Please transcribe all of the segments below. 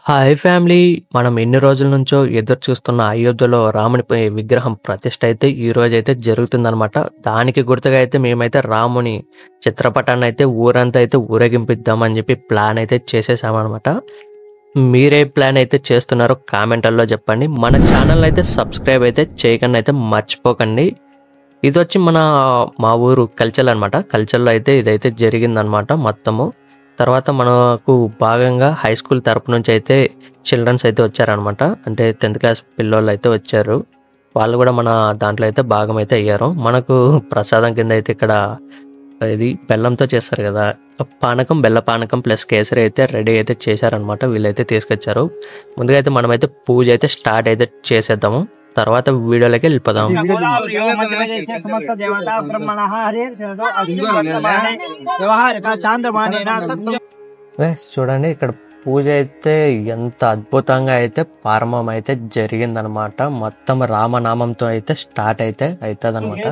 Hi family! మనం ఎన్ని రోజుల నుంచో ఎదురు చూస్తున్న అయోధ్యలో రాముని విగ్రహం ప్రతిష్ఠ అయితే ఈరోజైతే జరుగుతుందనమాట. దానికి గుర్తుగా అయితే మేమైతే రాముని చిత్రపటాన్ని అయితే ఊరంతా అయితే ఊరేగింపిద్దామని చెప్పి ప్లాన్ అయితే చేసేసామనమాట. మీరే ప్లాన్ అయితే చేస్తున్నారో కామెంట్‌ల్లో చెప్పండి. మన ఛానల్ అయితే సబ్స్క్రైబ్ అయితే చేయకుండా అయితే మర్చిపోకండి. ఇదొచ్చి మా ఊరు కల్చర్ అనమాట. కల్చర్‌లో అయితే ఇదైతే జరిగిందనమాట మొత్తము. తర్వాత మనకు భాగంగా హై స్కూల్ తరపు నుంచి అయితే చిల్డ్రన్స్ అయితే వచ్చారనమాట. అంటే 10th క్లాస్ పిల్లోళ్ళు అయితే వచ్చారు. వాళ్ళు కూడా మన దాంట్లో అయితే భాగం అయితే అయ్యారు. మనకు ప్రసాదం కింద అయితే ఇక్కడ ఇది బెల్లంతో చేస్తారు కదా! పానకం, బెల్ల పానకం ప్లస్ కేసరి అయితే రెడీ అయితే చేశారనమాట. వీళ్ళైతే తీసుకొచ్చారు. ముందుగా అయితే మనమైతే పూజ అయితే స్టార్ట్ అయితే చేసేద్దాము. తర్వాత వీడియోలోకి వెళ్ళిపోదాం. చూడండి, ఇక్కడ పూజ అయితే ఎంత అద్భుతంగా అయితే ప్రారంభం అయితే జరిగిందనమాట. మొత్తం రామనామంతో అయితే స్టార్ట్ అయితే అవుతుంది అనమాట.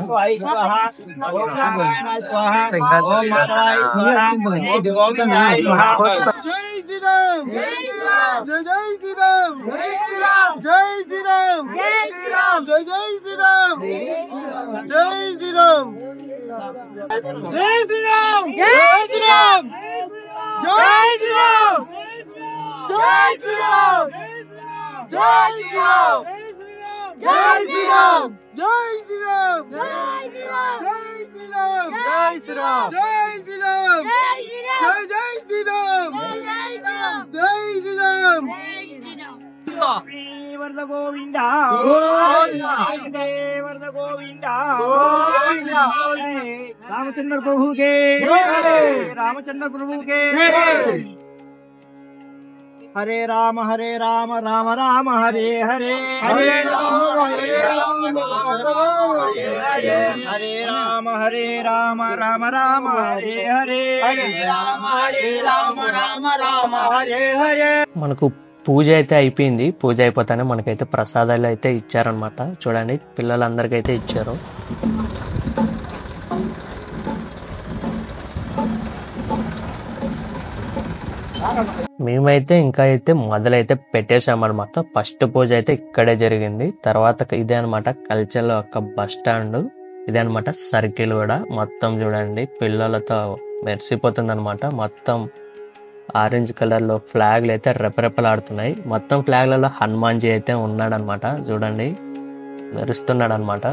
रामचंद्र प्रभु के रामचंद्र प्रभु के हरे राम राम राम हरे हरे हरे राम राम राम हरे हरे राम राम हरे हरे। మనకు పూజ అయితే అయిపోయింది. పూజ అయిపోతానే మనకైతే ప్రసాదాలు అయితే ఇచ్చారనమాట. చూడండి, పిల్లలందరికీ అయితే ఇచ్చారు. మేమైతే ఇంకా అయితే మొదలైతే పెట్టేసామన్నమాట. ఫస్ట్ పూజ అయితే ఇక్కడే జరిగింది. తర్వాత ఇదే అనమాట కల్చర్లో ఒక బస్ స్టాండ్. ఇదే అనమాట సర్కిల్ కూడా. మొత్తం చూడండి పిల్లలతో మెరిసిపోతుంది అనమాట. మొత్తం ఆరెంజ్ కలర్ లో ఫ్లాగ్లు అయితే రెపరెపలాడుతున్నాయి. మొత్తం ఫ్లాగ్లలో హనుమాన్జీ అయితే ఉన్నాడనమాట. చూడండి, మెరుస్తున్నాడు అనమాట.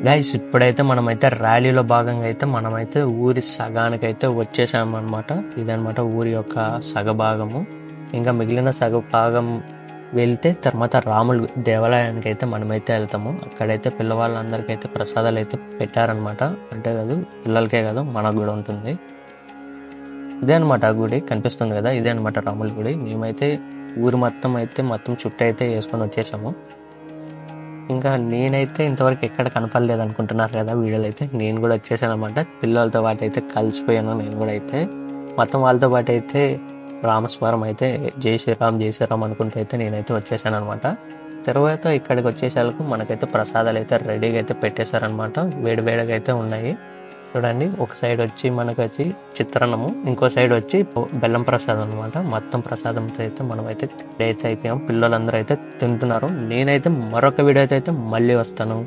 గైస్, ఇప్పుడైతే మనమైతే ర్యాలీలో భాగంగా అయితే మనమైతే ఊరి సగానికైతే వచ్చేసామన్నమాట. ఇదనమాట ఊరి యొక్క సగభాగము. ఇంకా మిగిలిన సగభాగం వెళ్తే తర్వాత రాముల దేవాలయానికి అయితే మనమైతే వెళ్తాము. అక్కడైతే పిల్లవాళ్ళందరికైతే ప్రసాదాలు అయితే పెట్టారనమాట. అంటే కాదు, పిల్లలకే కాదు, మనకు కూడా ఉంటుంది. ఇదే అనమాట గుడి కనిపిస్తుంది కదా, ఇదే అనమాట రాముల గుడి. మేమైతే ఊరి మొత్తం చుట్టూ అయితే వేసుకొని వచ్చేసాము. ఇంకా నేనైతే ఇంతవరకు ఎక్కడ కనపడలేదు అనుకుంటున్నారు కదా వీడియోలో అయితే. నేను కూడా వచ్చేసాను అనమాట. పిల్లలతో పాటు అయితే కలిసిపోయాను నేను కూడా అయితే. మొత్తం వాళ్ళతో పాటు అయితే రామస్వరం అయితే జై శ్రీరామ్ అనుకుంటూ అయితే నేనైతే వచ్చేసాను అనమాట. తర్వాత ఇక్కడికి వచ్చేసాలకు మనకైతే ప్రసాదాలు అయితే రెడీగా అయితే పెట్టేశారనమాట. వేడివేడిగా అయితే ఉన్నాయి. చూడండి, ఒక సైడ్ వచ్చి మనకు వచ్చి చిత్రాన్నము, ఇంకో సైడ్ వచ్చి బెల్లం ప్రసాదం అనమాట. మొత్తం ప్రసాదంతో అయితే మనమైతే అయిపోయాం. పిల్లలందరూ అయితే తింటున్నారు. నేనైతే మరొక వీడియో అయితే మళ్ళీ వస్తాను.